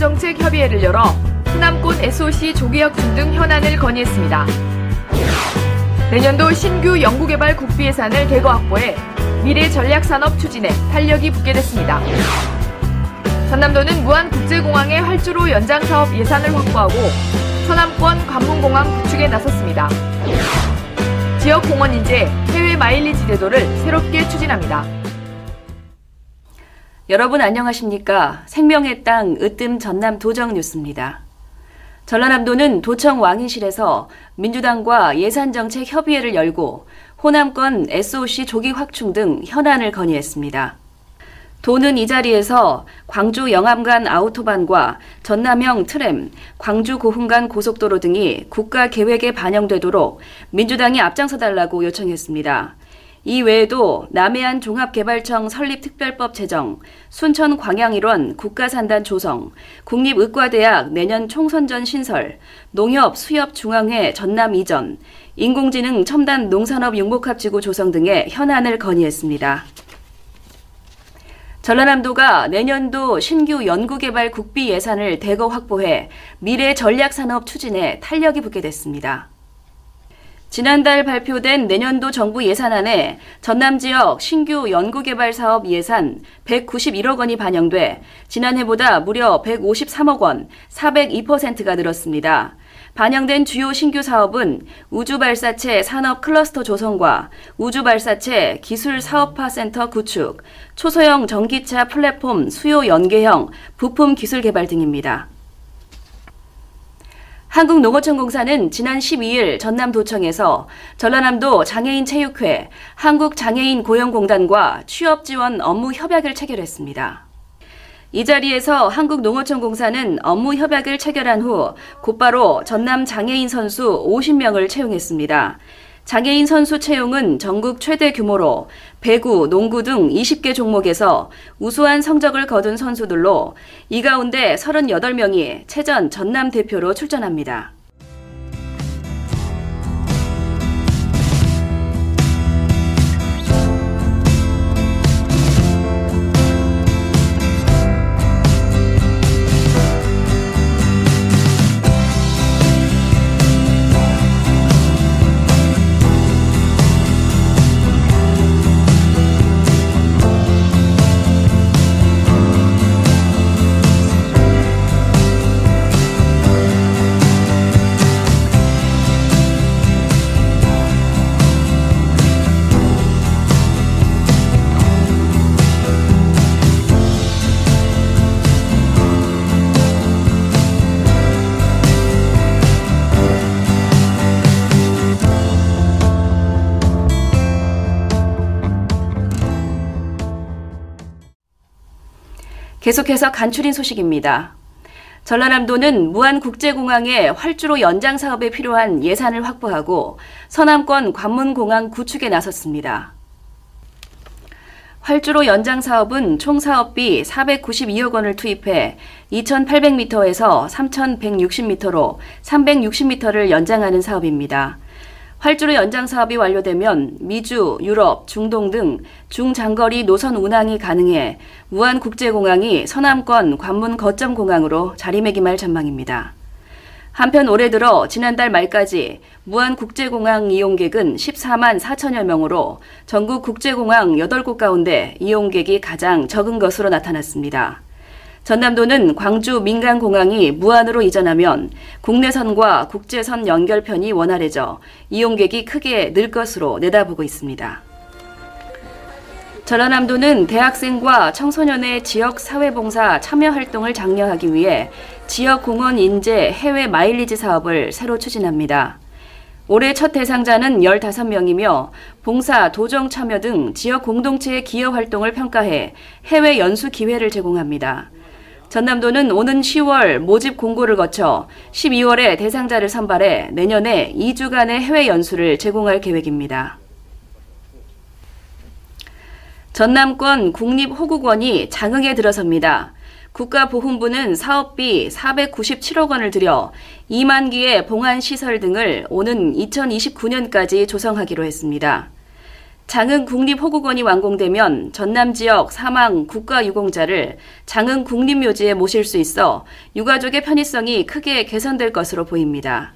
예산정책협의회를 열어 호남권 SOC 조기확충 등 현안을 건의했습니다. 내년도 신규 연구개발 국비 예산을 대거 확보해 미래 전략산업 추진에 탄력이 붙게 됐습니다. 전남도는 무안국제공항의 활주로 연장사업 예산을 확보하고 서남권 관문공항 구축에 나섰습니다. 지역공원 인재, 해외 마일리지 제도를 새롭게 추진합니다. 여러분 안녕하십니까? 생명의 땅 으뜸 전남 도정 뉴스입니다. 전라남도는 도청 왕인실에서 민주당과 예산정책 협의회를 열고 호남권 SOC 조기 확충 등 현안을 건의했습니다. 도는 이 자리에서 광주 영암간 아우토반과 전남형 트램, 광주 고흥간 고속도로 등이 국가 계획에 반영되도록 민주당이 앞장서달라고 요청했습니다. 이 외에도 남해안 종합개발청 설립특별법 제정, 순천 광양일원 국가산단 조성, 국립의과대학 내년 총선전 신설, 농협 수협중앙회 전남 이전, 인공지능 첨단 농산업 융복합지구 조성 등의 현안을 건의했습니다. 전라남도가 내년도 신규 연구개발 국비 예산을 대거 확보해 미래 전략산업 추진에 탄력이 붙게 됐습니다. 지난달 발표된 내년도 정부 예산안에 전남 지역 신규 연구개발 사업 예산 191억 원이 반영돼 지난해보다 무려 153억 원, 402%가 늘었습니다. 반영된 주요 신규 사업은 우주발사체 산업 클러스터 조성과 우주발사체 기술사업화센터 구축, 초소형 전기차 플랫폼 수요 연계형 부품 기술 개발 등입니다. 한국농어촌공사는 지난 12일 전남도청에서 전라남도 장애인체육회, 한국장애인고용공단과 취업지원 업무 협약을 체결했습니다. 이 자리에서 한국농어촌공사는 업무 협약을 체결한 후 곧바로 전남 장애인 선수 50명을 채용했습니다. 장애인 선수 채용은 전국 최대 규모로 배구, 농구 등 20개 종목에서 우수한 성적을 거둔 선수들로 이 가운데 38명이 체전 전남 대표로 출전합니다. 계속해서 간추린 소식입니다. 전라남도는 무안국제공항의 활주로 연장 사업에 필요한 예산을 확보하고 서남권 관문공항 구축에 나섰습니다. 활주로 연장 사업은 총 사업비 492억 원을 투입해 2,800m에서 3,160m로 360m를 연장하는 사업입니다. 활주로 연장 사업이 완료되면 미주, 유럽, 중동 등 중장거리 노선 운항이 가능해 무안국제공항이 서남권 관문 거점 공항으로 자리매김할 전망입니다. 한편 올해 들어 지난달 말까지 무안국제공항 이용객은 14만 4천여 명으로 전국 국제공항 8곳 가운데 이용객이 가장 적은 것으로 나타났습니다. 전남도는 광주 민간공항이 무안으로 이전하면 국내선과 국제선 연결편이 원활해져 이용객이 크게 늘 것으로 내다보고 있습니다. 전라남도는 대학생과 청소년의 지역사회봉사 참여활동을 장려하기 위해 지역공원 인재 해외 마일리지 사업을 새로 추진합니다. 올해 첫 대상자는 15명이며 봉사, 도정 참여 등 지역 공동체의 기여 활동을 평가해 해외 연수 기회를 제공합니다. 전남도는 오는 10월 모집 공고를 거쳐 12월에 대상자를 선발해 내년에 2주간의 해외 연수를 제공할 계획입니다. 전남권 국립호국원이 장흥에 들어섭니다. 국가보훈부는 사업비 497억 원을 들여 2만 개의 봉안시설 등을 오는 2029년까지 조성하기로 했습니다. 장흥 국립호국원이 완공되면 전남 지역 사망 국가유공자를 장흥 국립묘지에 모실 수 있어 유가족의 편의성이 크게 개선될 것으로 보입니다.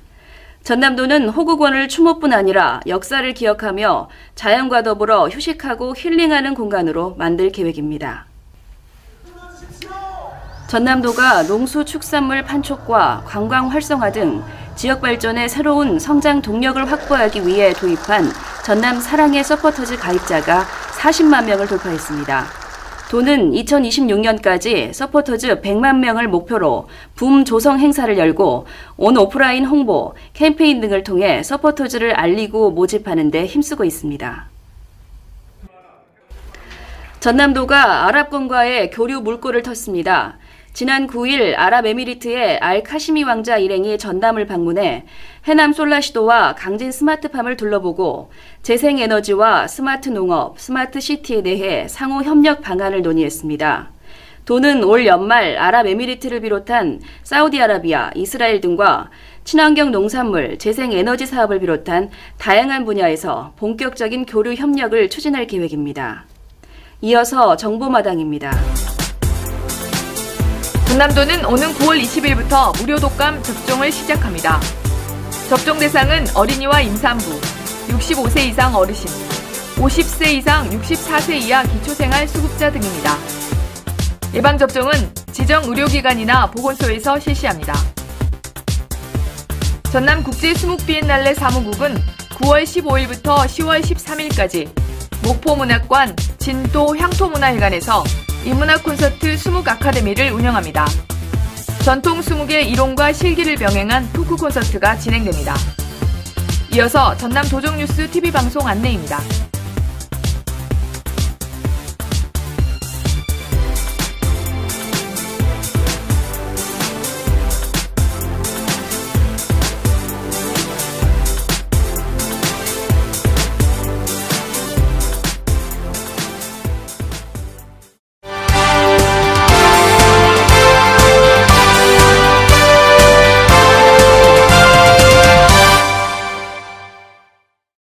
전남도는 호국원을 추모뿐 아니라 역사를 기억하며 자연과 더불어 휴식하고 힐링하는 공간으로 만들 계획입니다. 전남도가 농수축산물 판촉과 관광 활성화 등 지역 발전에 새로운 성장 동력을 확보하기 위해 도입한 전남 사랑의 서포터즈 가입자가 40만 명을 돌파했습니다. 도는 2026년까지 서포터즈 100만 명을 목표로 붐 조성 행사를 열고 온 오프라인 홍보, 캠페인 등을 통해 서포터즈를 알리고 모집하는 데 힘쓰고 있습니다. 전남도가 아랍권과의 교류 물꼬를 텄습니다. 지난 9일 아랍에미리트의 알카시미 왕자 일행이 전남을 방문해 해남 솔라시도와 강진 스마트팜을 둘러보고 재생에너지와 스마트 농업, 스마트 시티에 대해 상호 협력 방안을 논의했습니다. 도는 올 연말 아랍에미리트를 비롯한 사우디아라비아, 이스라엘 등과 친환경 농산물, 재생에너지 사업을 비롯한 다양한 분야에서 본격적인 교류 협력을 추진할 계획입니다. 이어서 정보마당입니다. 전남도는 오는 9월 20일부터 무료 독감 접종을 시작합니다. 접종 대상은 어린이와 임산부, 65세 이상 어르신, 50세 이상 64세 이하 기초생활 수급자 등입니다. 예방접종은 지정 의료기관이나 보건소에서 실시합니다. 전남국제수묵비엔날레 사무국은 9월 15일부터 10월 13일까지 목포문학관 진도 향토문화회관에서 인문학 콘서트 수묵 아카데미를 운영합니다. 전통 수묵의 이론과 실기를 병행한 토크 콘서트가 진행됩니다. 이어서 전남 도정뉴스 TV 방송 안내입니다.